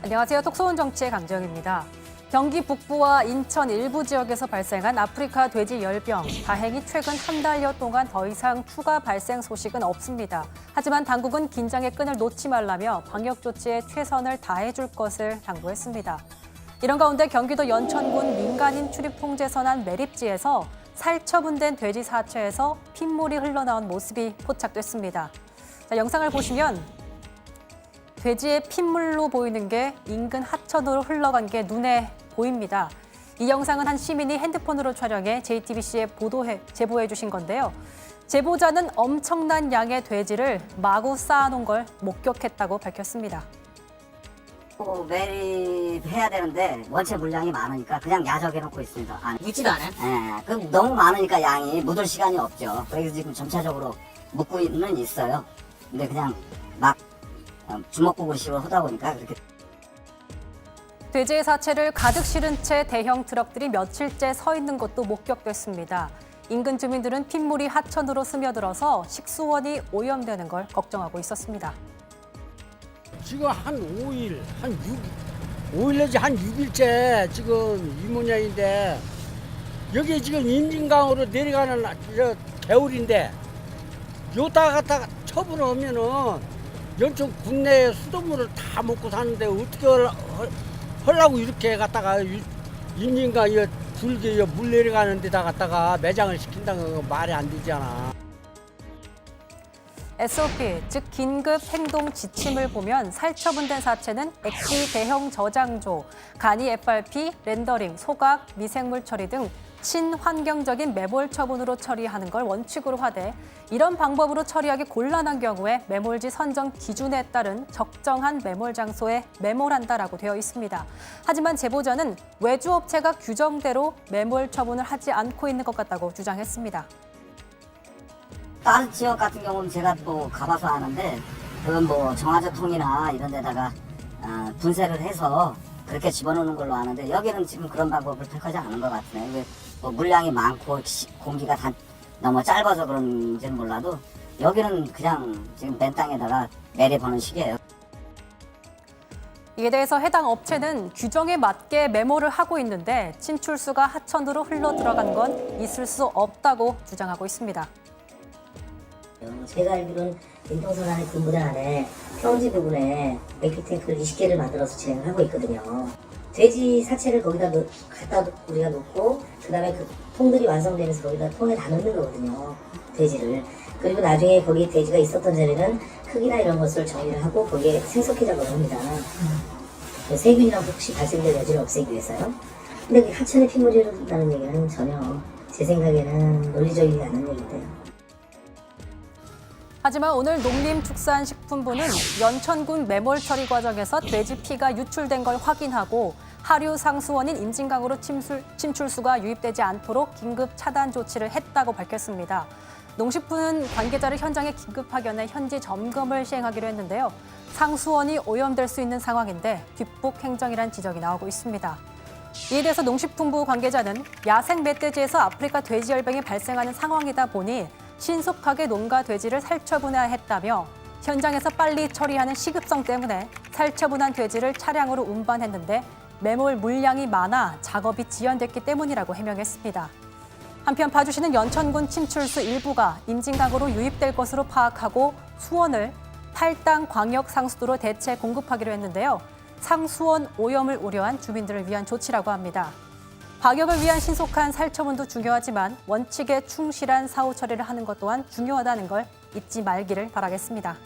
안녕하세요. 톡소온 정치의 강정입니다. 경기 북부와 인천 일부 지역에서 발생한 아프리카 돼지 열병. 다행히 최근 한 달여 동안 더 이상 추가 발생 소식은 없습니다. 하지만 당국은 긴장의 끈을 놓지 말라며 방역 조치에 최선을 다해줄 것을 당부했습니다. 이런 가운데 경기도 연천군 민간인 출입 통제 선안 매립지에서 살처분된 돼지 사체에서 핏물이 흘러나온 모습이 포착됐습니다. 영상을 보시면 돼지의 핏물로 보이는 게 인근 하천으로 흘러간 게 눈에 보입니다. 이 영상은 한 시민이 핸드폰으로 촬영해 JTBC에 제보해 주신 건데요. 제보자는 엄청난 양의 돼지를 마구 쌓아놓은 걸 목격했다고 밝혔습니다. 매립해야 되는데 원체 물량이 많으니까 그냥 야적해놓고 있습니다. 묻지도 않아요? 네, 그 너무 많으니까 양이 묻을 시간이 없죠. 그래서 지금 점차적으로 묻고는 있어요. 근데 그냥 막 주먹구구식으로 하다 보니까 그렇게. 돼지의 사체를 가득 실은 채 대형 트럭들이 며칠째 서 있는 것도 목격됐습니다. 인근 주민들은 핏물이 하천으로 스며들어서 식수원이 오염되는 걸 걱정하고 있었습니다. 지금 한 5일, 내지 한 6일째 지금 이 모양인데 여기 지금 임진강으로 내려가는 저 개울인데 요따 갖다가 처분하면은 연천 국내에 수돗물을 다 먹고 사는데 어떻게 하려고 이렇게 갖다가 임진강 굴게 물 내려가는 데다 갖다가 매장을 시킨다는 거 말이 안 되잖아. SOP, 즉 긴급 행동 지침을 보면 살처분된 사체는 액기 대형 저장조, 간이 FRP, 렌더링, 소각, 미생물 처리 등 친환경적인 매몰 처분으로 처리하는 걸 원칙으로 하되 이런 방법으로 처리하기 곤란한 경우에 매몰지 선정 기준에 따른 적정한 매몰 장소에 매몰한다라고 되어 있습니다. 하지만 제보자는 외주업체가 규정대로 매몰 처분을 하지 않고 있는 것 같다고 주장했습니다. 다른 지역 같은 경우는 제가 또 가봐서 아는데 그건 뭐 정화조통이나 이런 데다가 분쇄를 해서 그렇게 집어넣는 걸로 아는데 여기는 지금 그런 방법을 택하지 않은 것 같네요. 뭐 물량이 많고 공기가 다 너무 짧아서 그런지는 몰라도 여기는 그냥 지금 맨 땅에다가 매립하는 식이에요. 이에 대해서 해당 업체는 규정에 맞게 매몰을 하고 있는데 침출수가 하천으로 흘러 들어간 건 있을 수 없다고 주장하고 있습니다. 제가 알기로는 인통선안의 근무대 안에 평지 부분에 맥피탱크를 20개를 만들어서 진행을 하고 있거든요. 돼지 사체를 거기다 갖다 우리가 놓고 그다음에 그 통들이 완성되면서 거기다 통에 다 넣는 거거든요. 돼지를. 그리고 나중에 거기에 돼지가 있었던 자리는 흙이나 이런 것을 정리를 하고 거기에 생석회 작업을 합니다. 세균이랑 혹시 발생될 여지를 없애기 위해서요. 근데 그 하천에 핏물이 흐른다는 얘기는 전혀 제 생각에는 논리적이지 않은 얘기인데요. 하지만 오늘 농림축산식품부는 연천군 매몰 처리 과정에서 돼지 피가 유출된 걸 확인하고 하류 상수원인 임진강으로 침출수가 유입되지 않도록 긴급 차단 조치를 했다고 밝혔습니다. 농식부는 관계자를 현장에 긴급 파견해 현지 점검을 시행하기로 했는데요. 상수원이 오염될 수 있는 상황인데 뒷북 행정이란 지적이 나오고 있습니다. 이에 대해서 농식품부 관계자는 야생 멧돼지에서 아프리카 돼지열병이 발생하는 상황이다 보니 신속하게 농가 돼지를 살처분해야 했다며 현장에서 빨리 처리하는 시급성 때문에 살처분한 돼지를 차량으로 운반했는데 매몰 물량이 많아 작업이 지연됐기 때문이라고 해명했습니다. 한편 파주시는 연천군 침출수 일부가 임진강으로 유입될 것으로 파악하고 수원을 팔당 광역 상수도로 대체 공급하기로 했는데요. 상수원 오염을 우려한 주민들을 위한 조치라고 합니다. 방역을 위한 신속한 살처분도 중요하지만 원칙에 충실한 사후 처리를 하는 것 또한 중요하다는 걸 잊지 말기를 바라겠습니다.